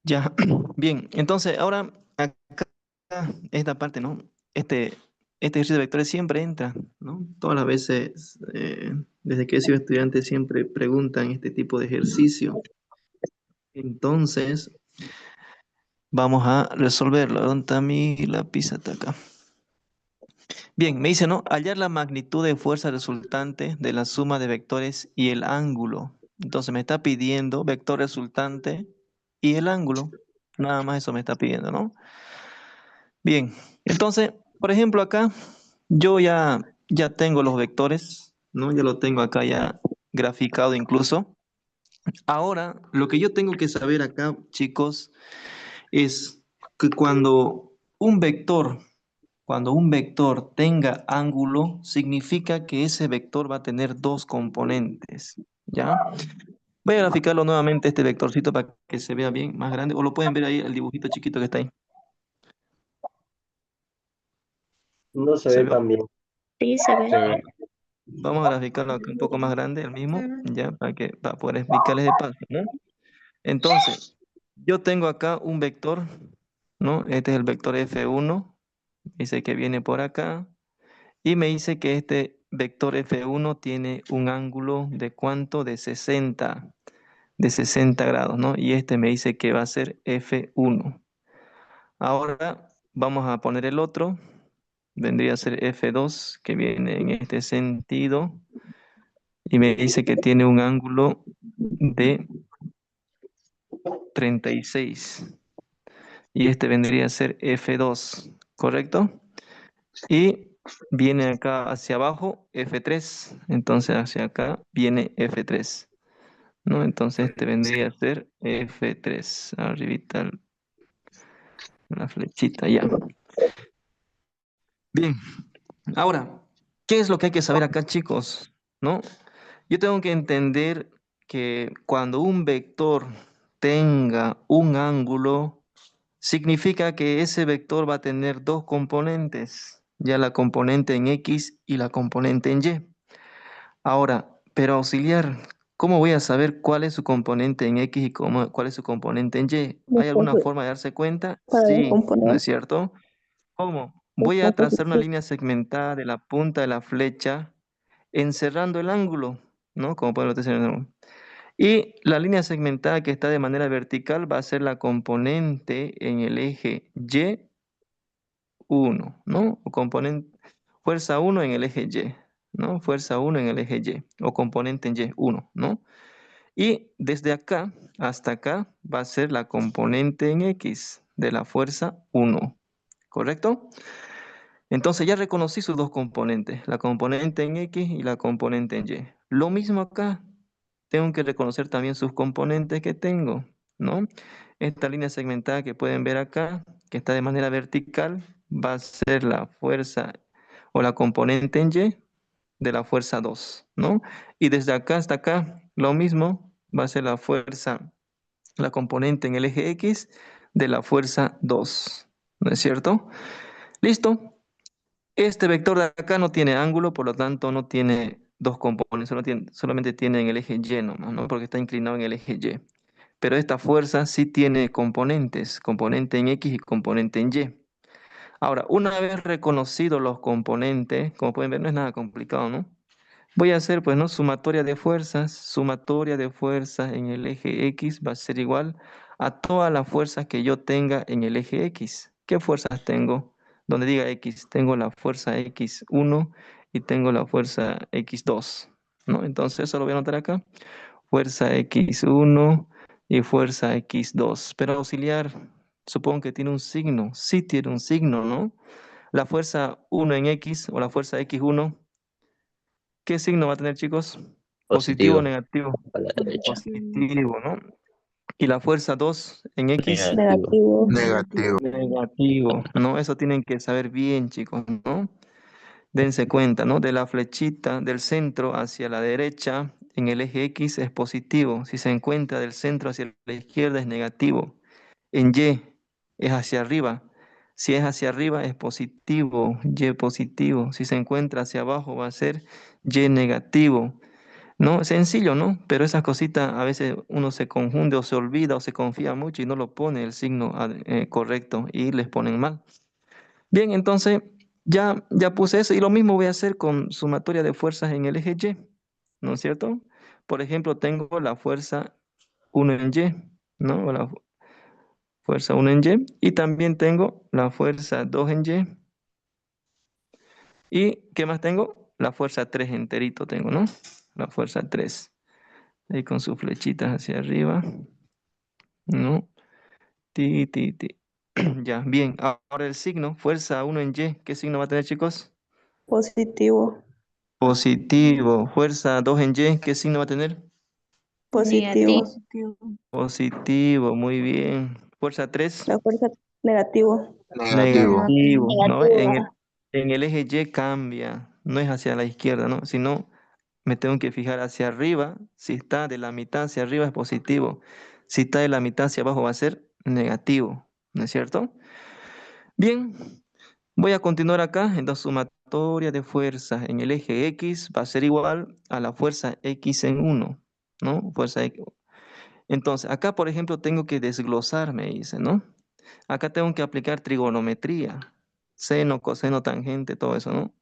Ya, bien. Entonces, ahora acá, esta parte, ¿no? Este ejercicio de vectores siempre entra, ¿no? Todas las veces, desde que he sido estudiante, siempre preguntan este tipo de ejercicio. Entonces, vamos a resolverlo. ¿Dónde está mi lápiz? Está acá. Bien, me dice, ¿no? Hallar la magnitud de fuerza resultante de la suma de vectores y el ángulo. Entonces me está pidiendo vector resultante y el ángulo. Nada más eso me está pidiendo, ¿no? Bien, entonces, por ejemplo, acá yo ya tengo los vectores, ¿no? Ya lo tengo acá ya graficado incluso. Ahora, lo que yo tengo que saber acá, chicos, es que cuando un vector tenga ángulo, significa que ese vector va a tener dos componentes, ¿ya? Voy a graficarlo nuevamente este vectorcito para que se vea bien más grande, o lo pueden ver ahí el dibujito chiquito que está ahí. No se ¿Se ve ve? tan bien. Sí, se ve. Se ve. Vamos a graficarlo acá un poco más grande, el mismo, ya, para poder explicarles de paso, ¿no? Entonces, yo tengo acá un vector, ¿no? Este es el vector F1, dice que viene por acá, y me dice que este vector F1 tiene un ángulo de ¿cuánto? De 60 grados, ¿no? Y este me dice que va a ser F1. Ahora vamos a poner el otro, vendría a ser F2, que viene en este sentido, y me dice que tiene un ángulo de 36. Y este vendría a ser F2, ¿correcto? Y viene acá hacia abajo F3, entonces hacia acá viene F3, ¿no? Entonces este vendría a ser F3, arribita la flechita ya. Bien, ahora, ¿qué es lo que hay que saber acá, chicos? ¿No? Yo tengo que entender que cuando un vector tenga un ángulo, significa que ese vector va a tener dos componentes, ya la componente en X y la componente en Y. Ahora, pero auxiliar, ¿cómo voy a saber cuál es su componente en X y cuál es su componente en Y? ¿Hay Después, alguna forma de darse cuenta? para Sí, ¿no descomponer, es cierto? ¿Cómo? Voy a después, trazar una línea segmentada de la punta de la flecha encerrando el ángulo, ¿no? Como pueden ustedes ver. Y la línea segmentada que está de manera vertical va a ser la componente en el eje Y1, ¿no? O componente, fuerza 1 en el eje Y, ¿no? Fuerza 1 en el eje Y, o componente en Y1, ¿no? Y desde acá hasta acá va a ser la componente en X de la fuerza 1, ¿correcto? Entonces ya reconocí sus dos componentes, la componente en X y la componente en Y. Lo mismo acá, tengo que reconocer también sus componentes que tengo, ¿no? Esta línea segmentada que pueden ver acá, que está de manera vertical, va a ser la fuerza o la componente en Y de la fuerza 2, ¿no? Y desde acá hasta acá, lo mismo, va a ser la fuerza, la componente en el eje X de la fuerza 2, ¿no es cierto? ¿Listo? Este vector de acá no tiene ángulo, por lo tanto no tiene dos componentes, solamente tiene en el eje Y nomás, ¿no? Porque está inclinado en el eje Y. Pero esta fuerza sí tiene componentes, componente en X y componente en Y. Ahora, una vez reconocidos los componentes, como pueden ver, no es nada complicado, ¿no? Voy a hacer, pues, ¿no? Sumatoria de fuerzas en el eje X va a ser igual a todas las fuerzas que yo tenga en el eje X. ¿Qué fuerzas tengo? Donde diga X, tengo la fuerza X1 y tengo la fuerza X2, ¿no? Entonces eso lo voy a anotar acá. Fuerza X1 y fuerza X2. Pero auxiliar, supongo que tiene un signo. Sí tiene un signo, ¿no? La fuerza 1 en X o la fuerza X1. ¿Qué signo va a tener, chicos? ¿Positivo o Positivo. negativo? A la derecha. Positivo, ¿no? ¿Y la fuerza 2 en X? Negativo. negativo. Negativo. Negativo, ¿no? Eso tienen que saber bien, chicos, ¿no? Dense cuenta, ¿no? De la flechita del centro hacia la derecha, en el eje X es positivo. Si se encuentra del centro hacia la izquierda es negativo. En Y es hacia arriba. Si es hacia arriba es positivo, Y positivo. Si se encuentra hacia abajo va a ser Y negativo. ¿no? Sencillo, ¿no? Pero esas cositas a veces uno se confunde o se olvida o se confía mucho y no lo pone el signo correcto y les ponen mal. Bien, entonces ya puse eso y lo mismo voy a hacer con sumatoria de fuerzas en el eje Y, ¿no es cierto? Por ejemplo, tengo la fuerza 1 en Y, ¿no? La fuerza 1 en Y y también tengo la fuerza 2 en Y. ¿Y qué más tengo? La fuerza 3 enterito tengo, ¿no? La fuerza 3. Ahí con sus flechitas hacia arriba, ¿no? Ti, ti, ti. Ya, bien. Ahora el signo, fuerza 1 en Y. ¿Qué signo va a tener, chicos? Positivo. Positivo. Fuerza 2 en Y. ¿Qué signo va a tener? Positivo. Positivo. Positivo, muy bien. Fuerza 3. La fuerza negativo. Negativo. Negativo, ¿no? Negativa. En el eje Y cambia. No es hacia la izquierda, ¿no? Sino me tengo que fijar hacia arriba. Si está de la mitad hacia arriba es positivo. Si está de la mitad hacia abajo va a ser negativo, ¿no es cierto? Bien, voy a continuar acá. Entonces, sumatoria de fuerzas en el eje X va a ser igual a la fuerza X en uno, ¿no? Fuerza X. Entonces, acá, por ejemplo, tengo que desglosar, me dice, ¿no? Acá tengo que aplicar trigonometría, seno, coseno, tangente, todo eso, ¿no?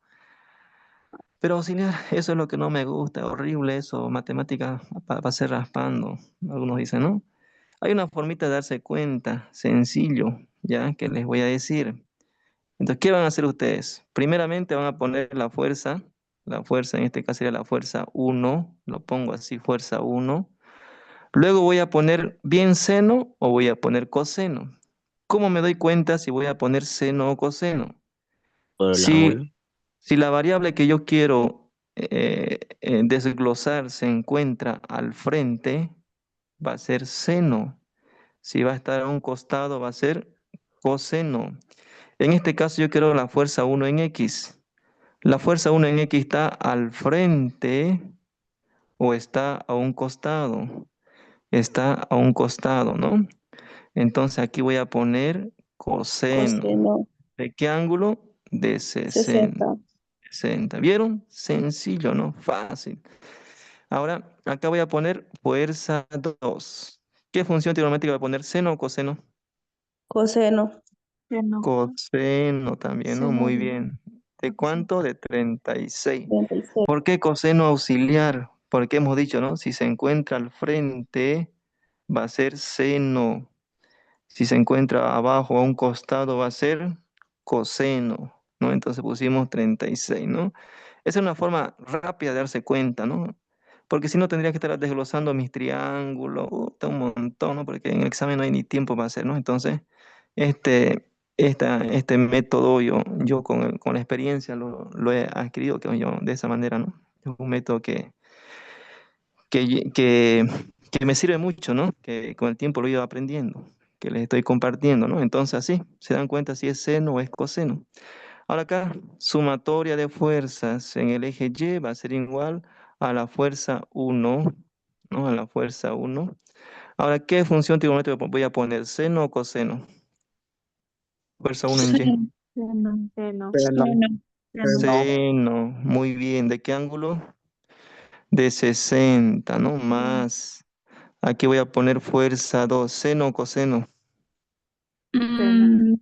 Pero auxiliar, eso es lo que no me gusta, horrible eso, matemática va a ser raspando, algunos dicen, ¿no? Hay una formita de darse cuenta, sencillo, ya, que les voy a decir. Entonces, ¿qué van a hacer ustedes? Primeramente van a poner la fuerza en este caso sería la fuerza 1, lo pongo así, fuerza 1. Luego voy a poner bien seno o voy a poner coseno. ¿Cómo me doy cuenta si voy a poner seno o coseno? Por el Si, ángulo. si la variable que yo quiero desglosar se encuentra al frente, va a ser seno. Si va a estar a un costado, va a ser coseno. En este caso yo quiero la fuerza 1 en X. ¿La fuerza 1 en X está al frente o está a un costado? Está a un costado, ¿no? Entonces aquí voy a poner coseno. Coseno. ¿De qué ángulo? De 60. 60. 60. ¿Vieron? Sencillo, ¿no? Fácil. Ahora, acá voy a poner fuerza 2. ¿Qué función trigonométrica voy a poner? ¿Seno o coseno? Coseno. Seno. Coseno también, ¿no? Muy Seno. bien. ¿De cuánto? De 36. 36. ¿Por qué coseno auxiliar? Porque hemos dicho, ¿no? Si se encuentra al frente, va a ser seno. Si se encuentra abajo a un costado, va a ser coseno, ¿no? Entonces pusimos 36, ¿no? Esa es una forma rápida de darse cuenta, ¿no? Porque si no tendría que estar desglosando mis triángulos, un montón, ¿no? Porque en el examen no hay ni tiempo para hacer, ¿no? Entonces, este, este método yo con la experiencia lo he adquirido que yo, de esa manera, ¿no? Es un método que, que, que me sirve mucho, ¿no? Que con el tiempo lo he ido aprendiendo, que les estoy compartiendo, ¿no? Entonces así, se dan cuenta si es seno o es coseno. Ahora acá, sumatoria de fuerzas en el eje Y va a ser igual a la fuerza 1, ¿no? A la fuerza 1. Ahora, ¿qué función trigonométrica voy a poner? ¿Seno o coseno? Fuerza 1 en Y. Seno. Seno. Seno. Seno. Seno. Seno. Seno, muy bien. ¿De qué ángulo? De 60, ¿no? Más. Aquí voy a poner fuerza 2. ¿Seno o coseno? Seno. Mm,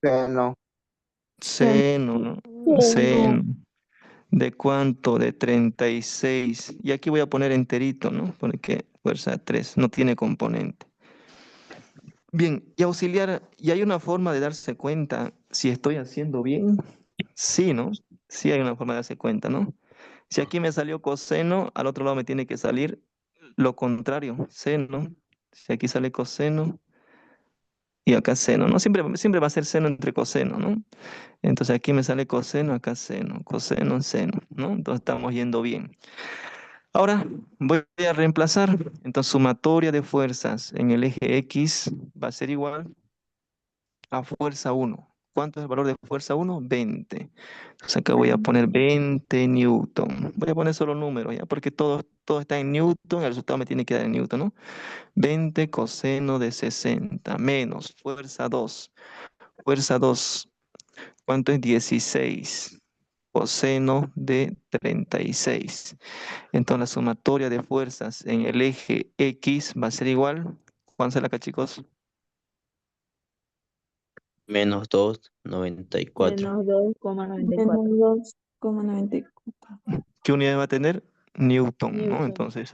Seno. Seno. Seno, ¿no? Seno. Seno. ¿De cuánto? De 36. Y aquí voy a poner enterito, ¿no? Porque fuerza 3 no tiene componente. Bien, y auxiliar, ¿y hay una forma de darse cuenta si estoy haciendo bien? Sí, ¿no? Sí hay una forma de darse cuenta, ¿no? Si aquí me salió coseno, al otro lado me tiene que salir lo contrario, seno. Si aquí sale coseno y acá seno, ¿no? Siempre va a ser seno entre coseno, ¿no? Entonces aquí me sale coseno, acá seno, coseno, seno, ¿no? Entonces estamos yendo bien. Ahora voy a reemplazar. Entonces sumatoria de fuerzas en el eje X va a ser igual a fuerza 1. ¿Cuánto es el valor de fuerza 1? 20. Entonces acá voy a poner 20 newton. Voy a poner solo números, ¿ya? Porque todo está en newton, el resultado me tiene que dar en newton, ¿no? 20 coseno de 60 menos fuerza 2. Fuerza 2, ¿cuánto es? 16. coseno de 36. Entonces la sumatoria de fuerzas en el eje X va a ser igual. ¿Cuánto será acá, chicos? Menos 2,94. Menos 2,94. Menos 2,94. ¿Qué unidad va a tener? Newton, ¿no? Newton. Entonces,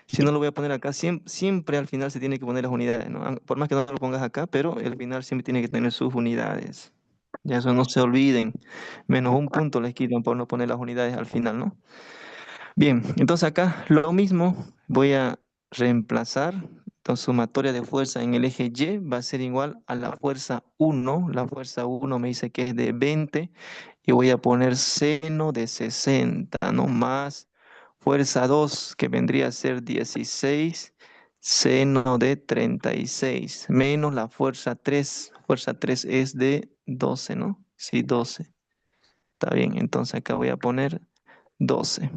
si no lo voy a poner acá, siempre al final se tiene que poner las unidades, ¿no? Por más que no lo pongas acá, pero el final siempre tiene que tener sus unidades. Ya eso no se olviden. Menos un punto les quitan por no poner las unidades al final, ¿no? Bien, entonces acá lo mismo, voy a reemplazar. Entonces, sumatoria de fuerza en el eje Y va a ser igual a la fuerza 1. La fuerza 1 me dice que es de 20 y voy a poner seno de 60, ¿no? Más fuerza 2 que vendría a ser 16, seno de 36, menos la fuerza 3. Fuerza 3 es de 12, ¿no? Sí, 12. Está bien, entonces acá voy a poner 12.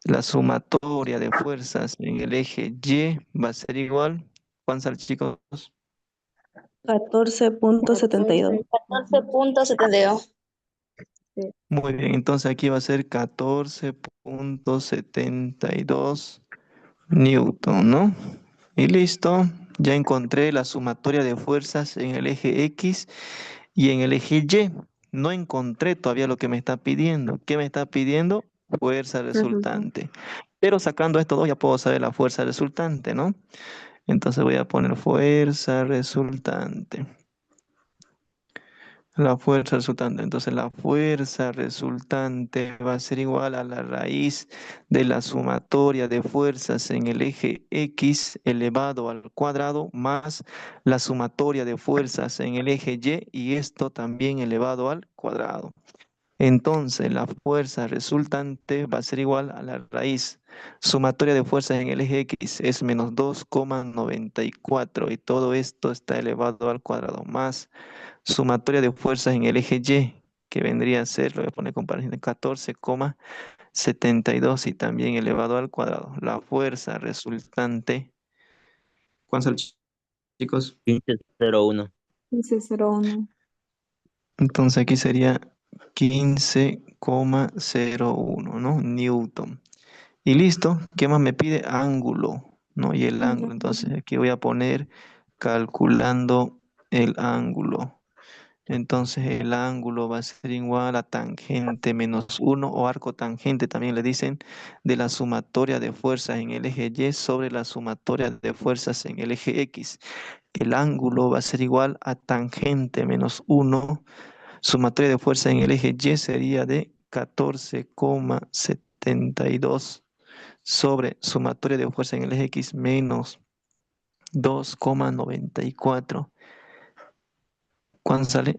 La sumatoria de fuerzas en el eje Y va a ser igual. ¿Cuánto sale, chicos? 14,72. 14,72. Muy bien, entonces aquí va a ser 14,72 Newton, ¿no? Y listo, ya encontré la sumatoria de fuerzas en el eje X y en el eje Y. No encontré todavía lo que me está pidiendo. ¿Qué me está pidiendo? Fuerza Resultado. resultante. Pero sacando estos dos ya puedo saber la fuerza resultante, ¿no? Entonces voy a poner fuerza resultante. La fuerza resultante. Entonces la fuerza resultante va a ser igual a la raíz de la sumatoria de fuerzas en el eje X elevado al cuadrado más la sumatoria de fuerzas en el eje Y esto también elevado al cuadrado. Entonces la fuerza resultante va a ser igual a la raíz sumatoria de fuerzas en el eje X es menos 2,94 y todo esto está elevado al cuadrado más sumatoria de fuerzas en el eje Y, que vendría a ser, lo voy a poner comparación de 14,72 y también elevado al cuadrado. La fuerza resultante, ¿cuánto sale, chicos? 15,01. 15,01. Entonces aquí sería 15,01, ¿no? Newton. Y listo, ¿qué más me pide? Ángulo, ¿no? Y el ángulo. Entonces aquí voy a poner calculando el ángulo. Entonces el ángulo va a ser igual a tangente menos 1 o arco tangente, también le dicen, de la sumatoria de fuerzas en el eje Y sobre la sumatoria de fuerzas en el eje X. El ángulo va a ser igual a tangente menos 1. Sumatoria de fuerza en el eje Y sería de 14,72 sobre sumatoria de fuerza en el eje X menos 2,94. ¿Cuánto sale?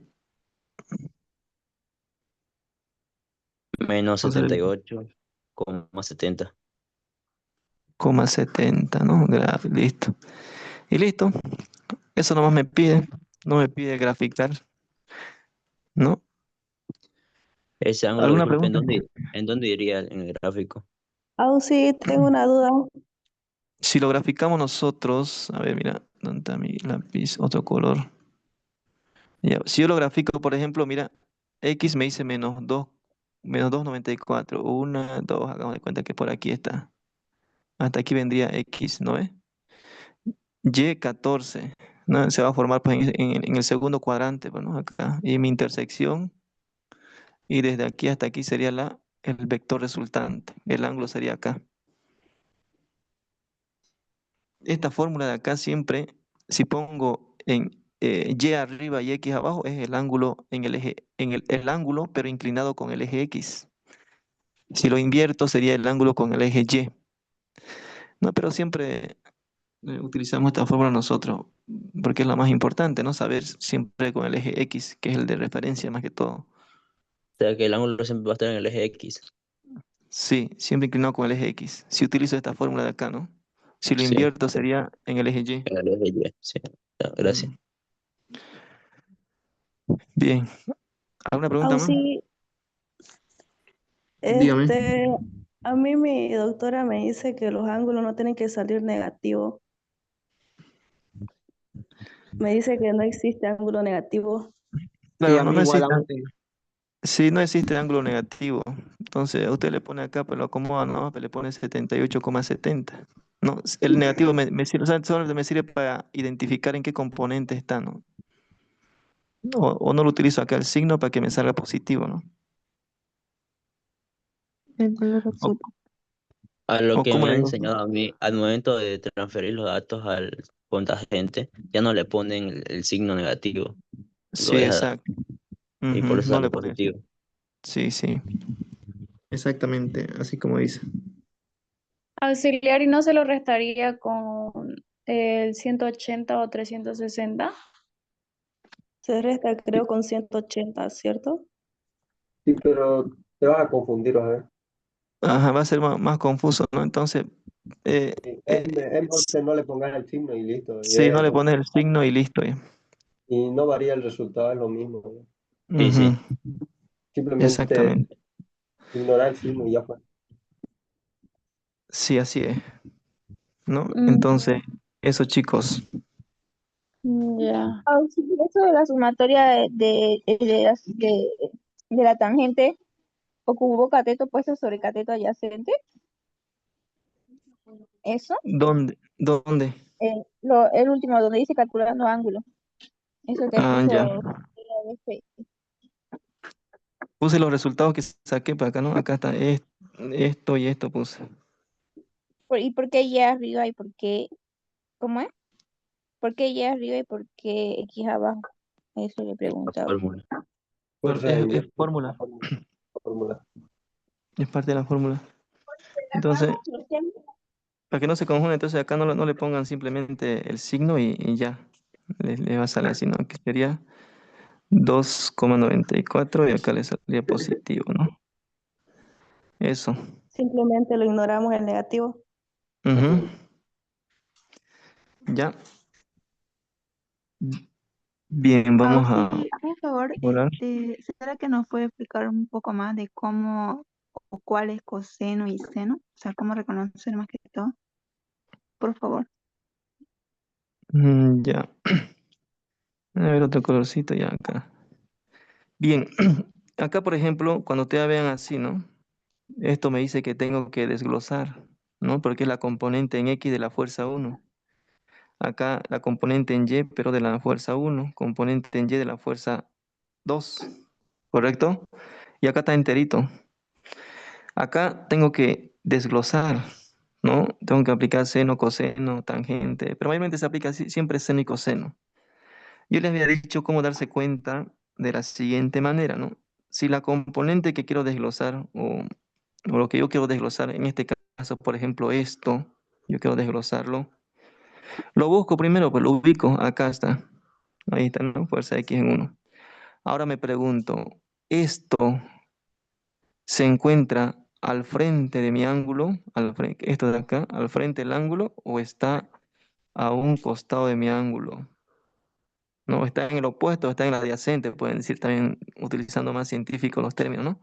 Menos ¿Cuánto sale? 78,70. 70, ¿no? Listo. Y listo. Eso nomás me pide. No me pide graficar, ¿no? Ese ángulo, ¿Alguna disculpe, pregunta? ¿en dónde iría en el gráfico? Sí, tengo una duda. Si lo graficamos nosotros, a ver, mira, ¿dónde está mi lápiz? Otro color. Ya, si yo lo grafico, por ejemplo, mira, X me dice menos 2,94. Una, dos, hagamos de cuenta que por aquí está. Hasta aquí vendría X, ¿no es? Y 14, ¿no? Se va a formar pues, en el segundo cuadrante, bueno, acá. Y mi intersección, y desde aquí hasta aquí sería el vector resultante. El ángulo sería acá. Esta fórmula de acá siempre, si pongo en Y arriba y X abajo, es el ángulo en el eje, el ángulo, pero inclinado con el eje X. Si lo invierto, sería el ángulo con el eje Y. No, pero siempre utilizamos esta fórmula nosotros, porque es la más importante, ¿no? Saber siempre con el eje X, que es el de referencia más que todo. O sea que el ángulo siempre va a estar en el eje X. Sí, siempre inclinado con el eje X. Si utilizo esta fórmula de acá, ¿no? Si lo Sí, invierto sería en el eje Y. en el eje Y. Sí. Ya, gracias. Mm. Bien. ¿Alguna pregunta más? Sí, Dígame. a mí mi doctora me dice que los ángulos no tienen que salir negativos. Me dice que no existe ángulo negativo. Sí, Claro, a no mí igual, necesitan. si no existe ángulo negativo, entonces usted le pone acá, pero lo acomoda, ¿no? Pero le pone 78,70. No, el negativo me sirve, o sea, solo me sirve para identificar en qué componente está, ¿no? O no lo utilizo acá el signo para que me salga positivo, ¿no? Entiendo O, perfecto. A lo o que cómo me le han digo. enseñado a mí, al momento de transferir los datos al contagente, ya no le ponen el signo negativo, lo Sí, deja exacto. y Ujú, por eso no sale le pone así. positivo. Sí, sí, exactamente, así como dice. Auxiliar y no se lo restaría con el 180 o 360. Se resta, creo, con 180, ¿cierto? Sí, pero te vas a confundir, vas a ver. Ajá, va a ser más confuso, ¿no? Entonces, eh, Sí, eh, es mejor que no le pongas el signo y listo. sí, no le pones el signo y listo. Ya. Y no varía el resultado, es lo mismo, ¿no? Sí, Ujú, sí. Simplemente exactamente. ignorar el signo y ya fue. Sí, así es, ¿no? Mm, Entonces, eso, chicos. ya. Auxilio, eso de la sumatoria de la tangente o cubo cateto puesto sobre cateto adyacente, eso, ¿Dónde? ¿Dónde? el último donde dice calculando ángulo, eso que Ah, ya. puso Puse los resultados que saqué para acá, ¿no? Acá está esto y esto puse. ¿y por qué Y arriba y por qué, cómo es? ¿Por qué Y arriba y por qué X abajo? Eso le La preguntaba. fórmula. Fuerza en Es Y, fórmula, fórmula. es parte de la fórmula. Entonces, para que no se confunda, entonces acá no le pongan simplemente el signo y ya. Le va a salir así, ¿no? Que sería 2,94 y acá le saldría positivo, ¿no? Eso. Simplemente lo ignoramos el negativo. Ujú. Ya. Bien, vamos a Sí, por favor, volar. ¿será que nos puede explicar un poco más de cómo o cuál es coseno y seno? O sea, cómo reconocer más que todo, por favor. Ya. A ver otro colorcito ya acá. Bien. Acá, por ejemplo, cuando ustedes vean así, ¿no? Esto me dice que tengo que desglosar, ¿no? Porque es la componente en X de la fuerza 1. Acá la componente en Y, pero de la fuerza 1. Componente en Y de la fuerza 2. ¿Correcto? Y acá está enterito. Acá tengo que desglosar, ¿no? Tengo que aplicar seno, coseno, tangente, pero mayormente se aplica siempre seno y coseno. Yo les había dicho cómo darse cuenta de la siguiente manera, ¿no? Si la componente que quiero desglosar o lo que yo quiero desglosar, en este caso, por ejemplo, esto, yo quiero desglosarlo, lo busco primero, pues lo ubico, acá está, ahí está, ¿no? Fuerza X en 1. Ahora me pregunto, ¿esto se encuentra al frente de mi ángulo, esto de acá, al frente del ángulo, o está a un costado de mi ángulo? No, está en el opuesto, está en el adyacente, pueden decir también utilizando más científicos los términos, ¿no?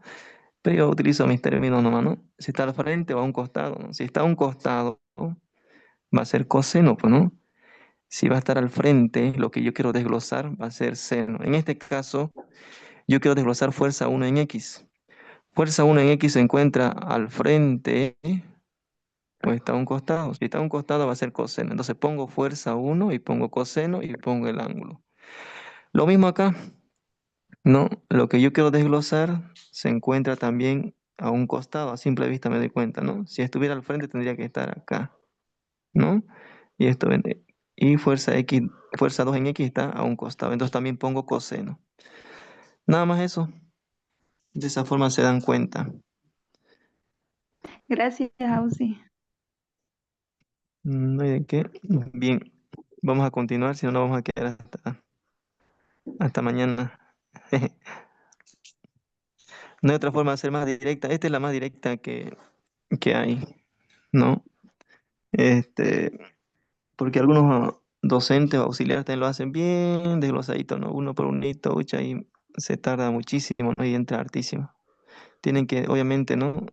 Pero yo utilizo mis términos nomás, ¿no? Si está al frente o a un costado, ¿no? Si está a un costado, ¿no? Va a ser coseno, pues, ¿no? Si va a estar al frente, lo que yo quiero desglosar va a ser seno. En este caso, yo quiero desglosar fuerza 1 en X. Fuerza 1 en X se encuentra al frente o está a un costado. Si está a un costado va a ser coseno. Entonces pongo fuerza 1 y pongo coseno y pongo el ángulo. Lo mismo acá, ¿no? Lo que yo quiero desglosar se encuentra también a un costado. A simple vista me doy cuenta, ¿no? Si estuviera al frente tendría que estar acá, ¿no? Y esto y fuerza X, fuerza 2 en X está a un costado. Entonces también pongo coseno. Nada más eso. De esa forma se dan cuenta. Gracias, Ausi. No hay de qué. Bien, vamos a continuar, si no, nos vamos a quedar hasta mañana. No hay otra forma de ser más directa. Esta es la más directa que hay, ¿no? Este, porque algunos docentes o auxiliares también lo hacen bien desglosadito, ¿no? Uno por unito, ucha, ahí se tarda muchísimo, ¿no? Y entra hartísimo. Tienen que, obviamente, ¿no?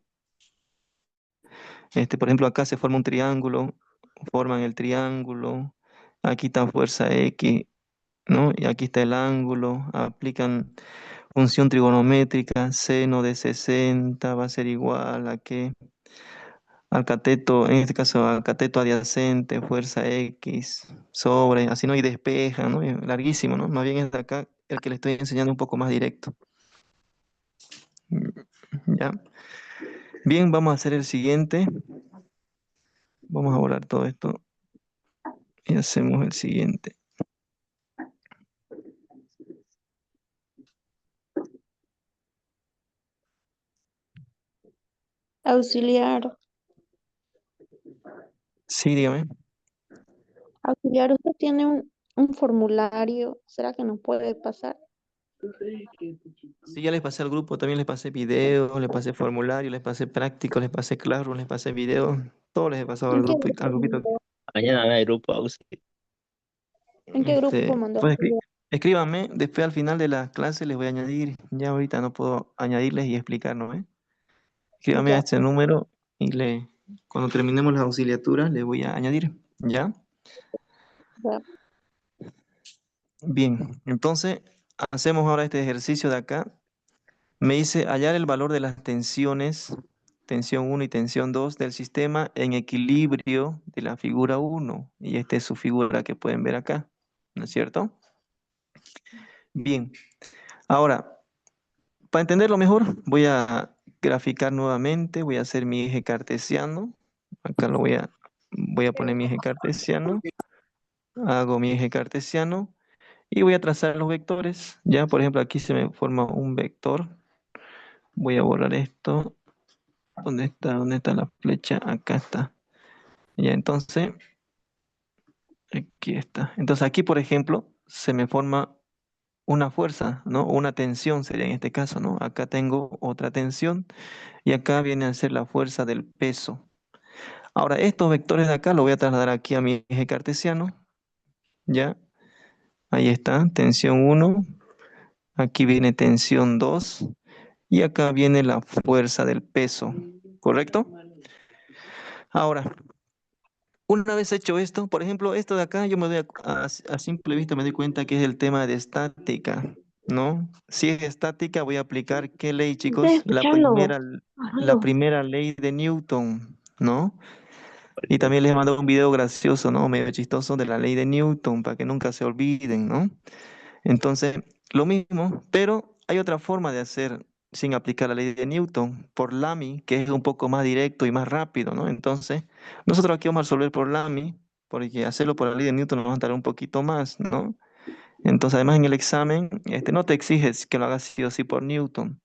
Por ejemplo, acá se forma un triángulo, forman el triángulo, aquí está fuerza X, ¿no? Y aquí está el ángulo, aplican función trigonométrica, seno de 60 va a ser igual a que al cateto, en este caso al cateto adyacente, fuerza X, sobre, así no, y despeja, ¿no? Es larguísimo, ¿no? Más bien es de acá el que le estoy enseñando un poco más directo. ¿Ya? Bien, vamos a hacer el siguiente. Vamos a borrar todo esto y hacemos el siguiente. Auxiliar, Sí, dígame. auxiliar, usted tiene un formulario, ¿será que nos puede pasar? Sí, ya les pasé al grupo, también les pasé video, les pasé formulario, les pasé práctico, les pasé Classroom, les pasé video, todo les he pasado al ¿En qué grupo, al grupo grupito. mandó? Mañana hay grupo auxiliar. ¿En qué grupo mandó? Pues escríbanme, después al final de la clase les voy a añadir, ya ahorita no puedo añadirles y explicarnos, ¿eh? Escríbanme a Ya, este número y cuando terminemos las auxiliaturas les voy a añadir, ¿ya? ya. Bien, entonces hacemos ahora este ejercicio de acá. Me dice hallar el valor de las tensiones, tensión 1 y tensión 2 del sistema en equilibrio de la figura 1. Y esta es su figura que pueden ver acá, ¿no es cierto? Bien, ahora, para entenderlo mejor, voy a graficar nuevamente, voy a hacer mi eje cartesiano. Acá voy a poner mi eje cartesiano, hago mi eje cartesiano y voy a trazar los vectores. Ya, por ejemplo, aquí se me forma un vector. Voy a borrar esto. ¿Dónde está? ¿Dónde está la flecha? Acá está. Ya, entonces, aquí está. Entonces aquí, por ejemplo, se me forma una fuerza, ¿no? Una tensión sería en este caso, ¿no? Acá tengo otra tensión y acá viene a ser la fuerza del peso. Ahora, estos vectores de acá los voy a trasladar aquí a mi eje cartesiano, ¿ya? Ahí está, tensión 1, aquí viene tensión 2 y acá viene la fuerza del peso, ¿correcto? Ahora, una vez hecho esto, por ejemplo, esto de acá, yo me doy a simple vista me doy cuenta que es el tema de estática, ¿no? Si es estática, voy a aplicar ¿qué ley, chicos? La primera ley de Newton, ¿no? Y también les he mandado un video gracioso, ¿no? Medio chistoso de la ley de Newton, para que nunca se olviden, ¿no? Entonces, lo mismo, pero hay otra forma de hacer sin aplicar la ley de Newton, por Lamy, que es un poco más directo y más rápido, ¿no? Entonces, nosotros aquí vamos a resolver por Lamy, porque hacerlo por la ley de Newton nos va a tardar un poquito más, ¿no? Entonces, además en el examen, no te exiges que lo hagas sí o sí por Newton.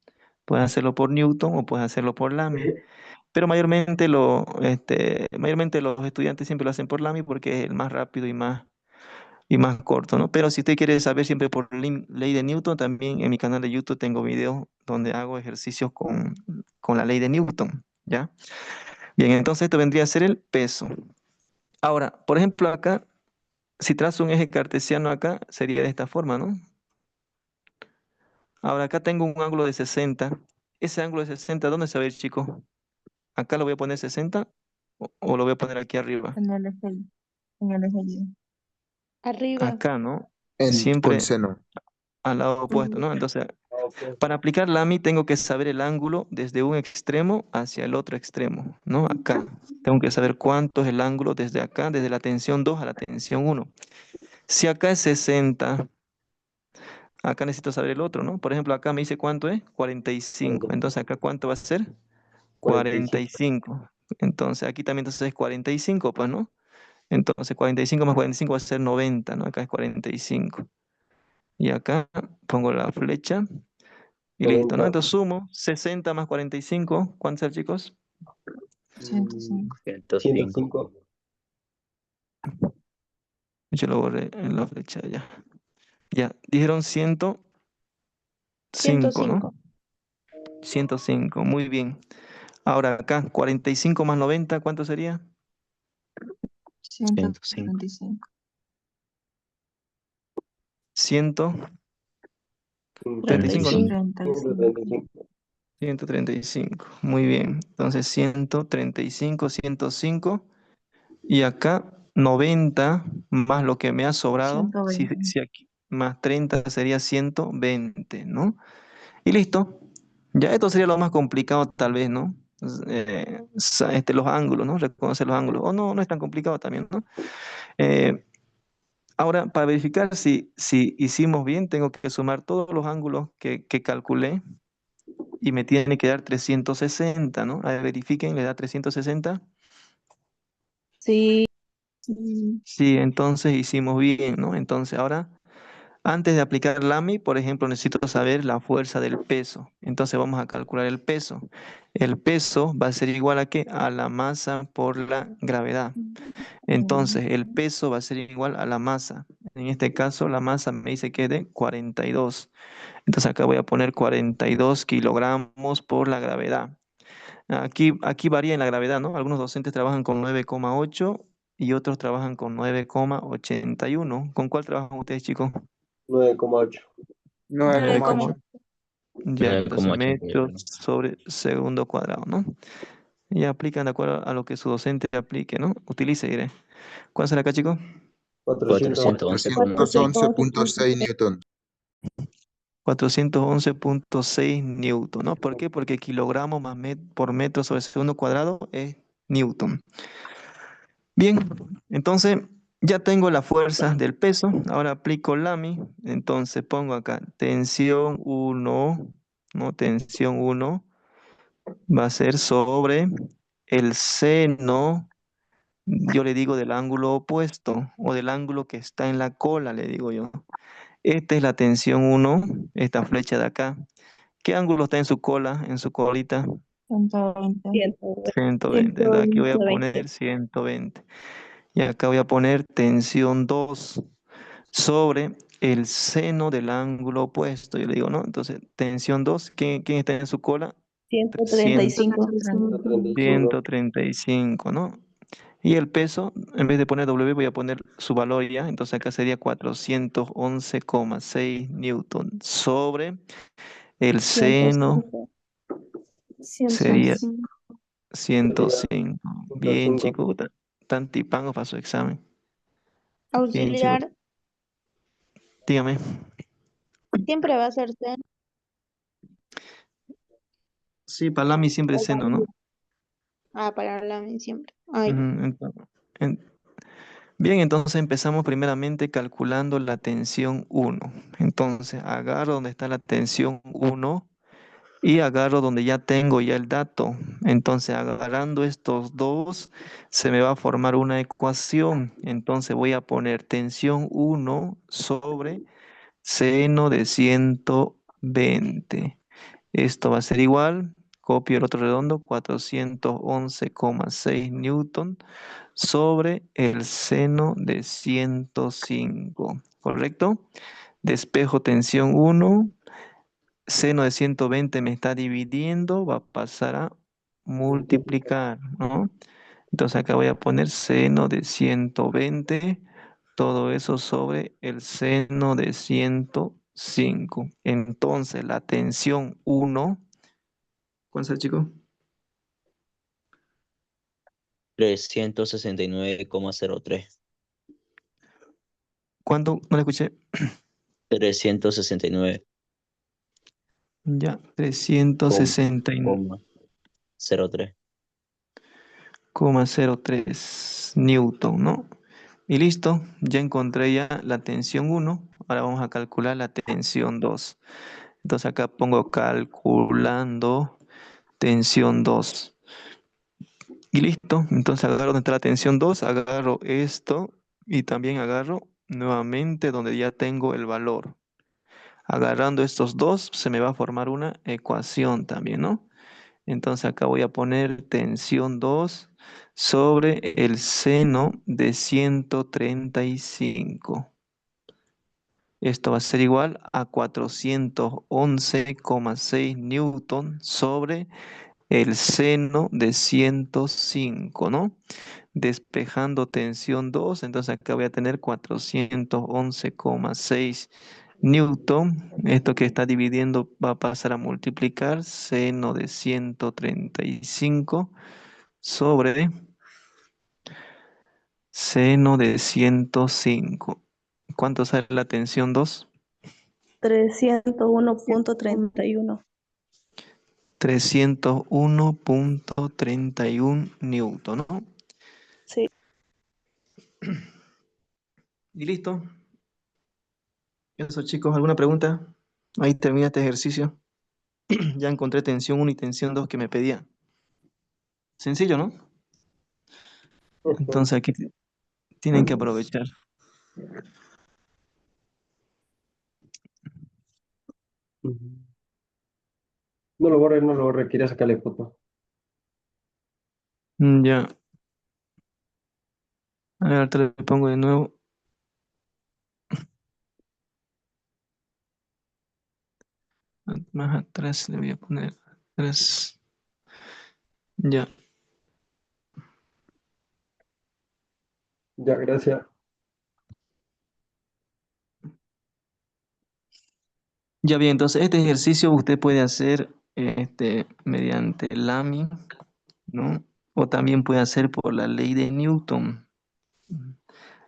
Puedes hacerlo por Newton o puedes hacerlo por Lamy. Pero mayormente los estudiantes siempre lo hacen por Lamy porque es el más rápido y más corto, ¿no? Pero si usted quiere saber siempre por ley de Newton, también en mi canal de YouTube tengo videos donde hago ejercicios con la ley de Newton, ¿ya? Bien, entonces esto vendría a ser el peso. Ahora, por ejemplo, acá, si trazo un eje cartesiano acá, sería de esta forma, ¿no? Ahora acá tengo un ángulo de 60. Ese ángulo de 60, ¿dónde se va a ir, chicos? ¿Acá lo voy a poner 60 o lo voy a poner aquí arriba? En el eje, en el eje Y. Arriba. Acá, ¿no? Con Siempre seno. al lado opuesto, Ujú. ¿no? Entonces, para aplicar Lamy tengo que saber el ángulo desde un extremo hacia el otro extremo, ¿no? Acá. Tengo que saber cuánto es el ángulo desde acá, desde la tensión 2 a la tensión 1. Si acá es 60, acá necesito saber el otro, ¿no? Por ejemplo, acá me dice cuánto es, 45. Entonces, acá cuánto va a ser, 45. 45. Entonces, aquí también entonces es 45, pues, ¿no? Entonces, 45 más 45 va a ser 90, ¿no? Acá es 45. Y acá pongo la flecha. Y listo, ¿no? 90, Entonces sumo 60 más 45. ¿Cuántos son, chicos? 105. 105. 105. Yo lo borré en la flecha ya. Ya, dijeron 105, ¿no? 105. 105, muy bien. Ahora acá, 45 más 90, ¿cuánto sería? 105. 135. 135, ¿no? 35. 35. 135, muy bien. Entonces 135, 105. Y acá 90 más lo que me ha sobrado, 120. si aquí más 30 sería 120, ¿no? Y listo. Ya esto sería lo más complicado tal vez, ¿no? Los ángulos, ¿no? Reconocer los ángulos. O no, no es tan complicado también, ¿no? Eh, Ahora, para verificar si hicimos bien, tengo que sumar todos los ángulos que calculé y me tiene que dar 360, ¿no? A ver, verifiquen, le da 360. Sí, Mm, Sí, entonces hicimos bien, ¿no? Entonces ahora, antes de aplicar LAMI, por ejemplo, necesito saber la fuerza del peso. Entonces vamos a calcular el peso. El peso va a ser igual a ¿qué? A la masa por la gravedad. Entonces, el peso va a ser igual a la masa. En este caso, la masa me dice que es de 42. Entonces, acá voy a poner 42 kilogramos por la gravedad. Aquí varía en la gravedad, ¿no? Algunos docentes trabajan con 9,8 y otros trabajan con 9,81. ¿Con cuál trabajan ustedes, chicos? 9,8. 9,8. 9,8. Ya, entonces 9,81. metros sobre segundo cuadrado, ¿no? Y aplican de acuerdo a lo que su docente aplique, ¿no? Utilice, diré. ¿Cuál será acá, chicos? 411. 411.6 newton. 411,6 newton, ¿no? ¿Por qué? Porque kilogramo más por metro sobre segundo cuadrado es newton. Bien, entonces ya tengo la fuerza del peso. Ahora aplico LAMI. Entonces pongo acá tensión 1, ¿no? Tensión 1 va a ser sobre el seno, yo le digo del ángulo opuesto o del ángulo que está en la cola, le digo yo. Esta es la tensión 1, esta flecha de acá. ¿Qué ángulo está en su cola, en su colita? 120. 120. Entonces aquí voy a 120. poner 120. Y acá voy a poner tensión 2 sobre el seno del ángulo opuesto. Yo le digo, ¿no? Entonces, tensión 2, ¿quién está en su cola? 135. 135. 135, ¿no? Y el peso, en vez de poner W, voy a poner su valor ya. Entonces acá sería 411,6 newton sobre el seno 105. sería 105. 105. Bien, 105. chicos, tan tipangos para su examen. Bien, chicos. Auxiliar Dígame. siempre va a ser seno. Sí, para Lami siempre es seno, ¿no? Ah, para la siempre. Ay, Ujú, en- Bien, entonces empezamos primeramente calculando la tensión 1. Entonces, agarro donde está la tensión 1 y agarro donde ya tengo ya el dato. Entonces, agarrando estos dos, se me va a formar una ecuación. Entonces, voy a poner tensión 1 sobre seno de 120. Esto va a ser igual, copio el otro redondo, 411,6 newton sobre el seno de 105, ¿correcto? Despejo tensión 1, seno de 120 me está dividiendo, va a pasar a multiplicar, ¿no? Entonces acá voy a poner seno de 120, todo eso sobre el seno de 105. Entonces la tensión 1, ¿cuánto es, chicos? 369,03. ¿Cuánto? No le escuché. 369,03. Ya, 369,03 newton, ¿no? Y listo, ya encontré ya la tensión 1. Ahora vamos a calcular la tensión 2. Entonces acá pongo calculando tensión 2. Y listo, entonces agarro donde está la tensión 2, agarro esto y también agarro nuevamente donde ya tengo el valor. Agarrando estos dos se me va a formar una ecuación también, ¿no? Entonces acá voy a poner tensión 2 sobre el seno de 135. Esto va a ser igual a 411,6 newton sobre el seno de 105, ¿no? Despejando tensión 2, entonces acá voy a tener 411,6 newton. Esto que está dividiendo va a pasar a multiplicar seno de 135 sobre seno de 105. ¿Cuánto sale la tensión 2? 301.31. 301.31 newton, ¿no? Sí. Y listo. Eso, chicos, ¿alguna pregunta? Ahí termina este ejercicio. Ya encontré tensión 1 y tensión 2 que me pedía. Sencillo, ¿no? Ujú. Entonces aquí tienen que aprovechar. No lo borres, quería sacarle foto. Ya. A ver, te lo pongo de nuevo. Más atrás le voy a poner atrás. Ya. Ya, gracias. Ya bien, entonces este ejercicio usted puede hacer mediante Lamy, ¿no? O también puede hacer por la ley de Newton.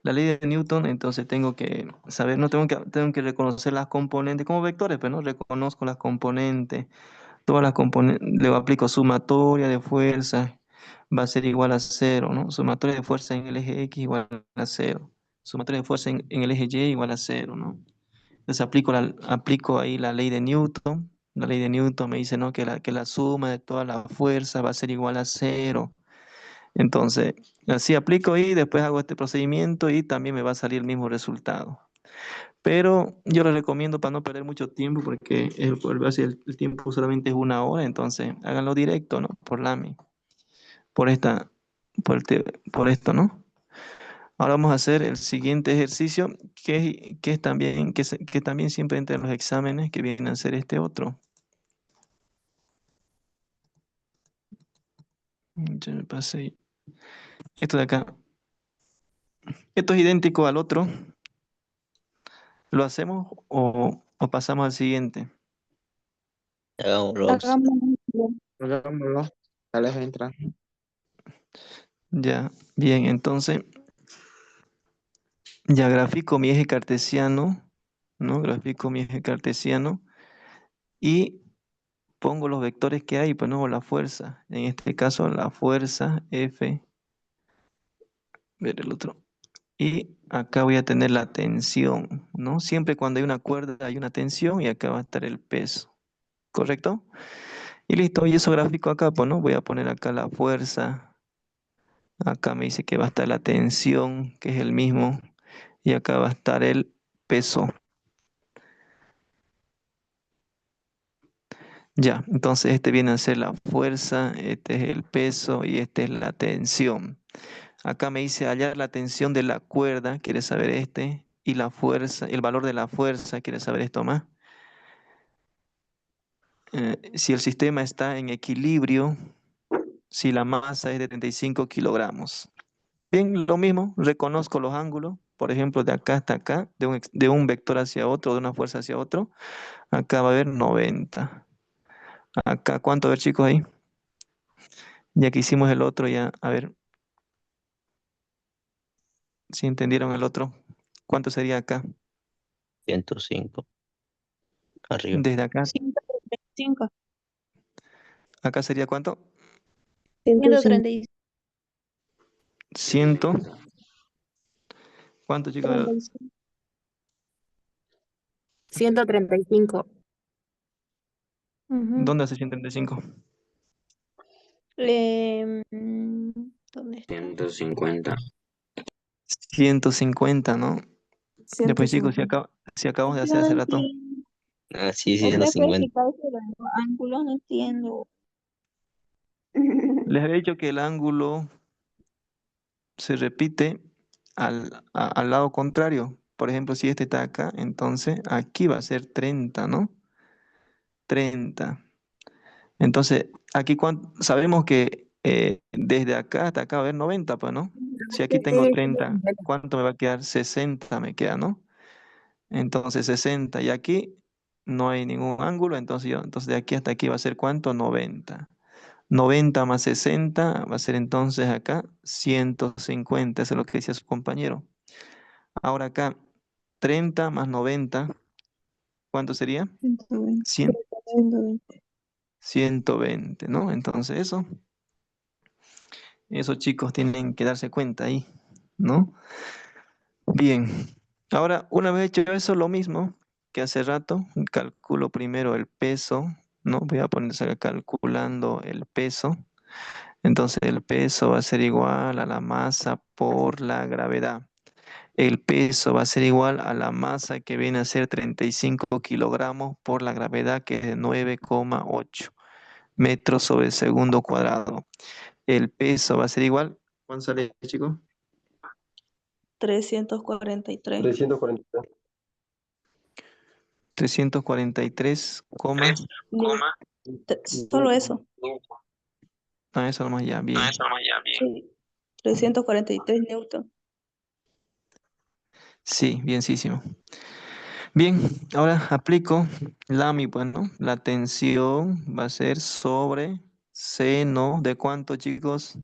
La ley de Newton, entonces tengo que saber, no tengo que reconocer las componentes como vectores, pero no reconozco las componentes, todas las componentes, luego aplico sumatoria de fuerzas, va a ser igual a cero, ¿no? Sumatoria de fuerza en el eje X igual a cero, sumatoria de fuerza en el eje Y igual a cero, ¿no? Entonces aplico ahí la ley de Newton. La ley de Newton me dice, ¿no? Que la suma de todas las fuerzas va a ser igual a cero. Entonces, así aplico y después hago este procedimiento y también me va a salir el mismo resultado. Pero yo les recomiendo para no perder mucho tiempo, porque el tiempo solamente es 1 hora, entonces háganlo directo, ¿no? Por Lamy, por esta, por esto, ¿no? Ahora vamos a hacer el siguiente ejercicio, que es también, que también siempre entra en los exámenes, que viene a ser este otro. Ya me pasé. Esto de acá. Esto es idéntico al otro. ¿Lo hacemos o pasamos al siguiente? Hagámoslo. Hagámoslo. Hagámoslo. Dale, entra. Ya, bien, entonces ya grafico mi eje cartesiano, ¿no? Grafico mi eje cartesiano y pongo los vectores que hay, pues no, la fuerza. En este caso, la fuerza F, ver el otro. Y acá voy a tener la tensión, ¿no? Siempre cuando hay una cuerda hay una tensión y acá va a estar el peso, ¿correcto? Y listo, y eso gráfico acá, pues no, voy a poner acá la fuerza, acá me dice que va a estar la tensión, que es el mismo, y acá va a estar el peso. Ya, entonces este viene a ser la fuerza, este es el peso y este es la tensión. Acá me dice hallar la tensión de la cuerda, quiere saber y la fuerza, el valor de la fuerza, quiere saber esto más. Si el sistema está en equilibrio, si la masa es de 35 kilogramos. Bien, lo mismo, reconozco los ángulos, por ejemplo, de acá hasta acá, de un vector hacia otro, de una fuerza hacia otro, acá va a haber 90. Acá, ¿cuánto? A ver, chicos, ahí. Ya que hicimos el otro, ya, a ver si entendieron el otro. ¿Cuánto sería acá? 105 arriba. Desde acá, 135. acá sería ¿cuánto? 135. 100. ¿Cuánto, chicos? 135. Ujú. ¿Dónde hace 135? ¿Dónde está? 150. 150, ¿no? Ya pues, chicos, 150. si acabamos de hacer No hace rato. entiendo. Ah, sí, ¿Me puedes 150. explicar sobre los ángulos? No entiendo. Les había dicho que el ángulo se repite al lado contrario. Por ejemplo, si este está acá, entonces aquí va a ser 30, ¿no? 30. Entonces, aquí sabemos que desde acá hasta acá va a haber 90, pues, ¿no? Si aquí tengo 30, ¿cuánto me va a quedar? 60 me queda, ¿no? Entonces 60. Y aquí no hay ningún ángulo, entonces de aquí hasta aquí va a ser ¿cuánto? 90. 90 más 60 va a ser entonces acá 150. Eso es lo que decía su compañero. Ahora acá, 30 más 90 ¿Cuánto sería? 120. 100, 120. 120, ¿no? Entonces eso chicos tienen que darse cuenta ahí, ¿no? Bien, ahora una vez hecho eso, lo mismo que hace rato, calculo primero el peso, ¿no? Voy a ponerse acá calculando el peso. Entonces el peso va a ser igual a la masa por la gravedad. El peso va a ser igual a la masa que viene a ser 35 kilogramos por la gravedad que es de 9,8 metros sobre segundo cuadrado. El peso va a ser igual. ¿Cuánto sale, chicos? 343. 343. 343, Solo eso. eso nomás ya, bien. Sí. 343 Newton. Sí, bienísimo. Bien, ahora aplico la mi, bueno, la tensión va a ser sobre seno de cuánto, chicos?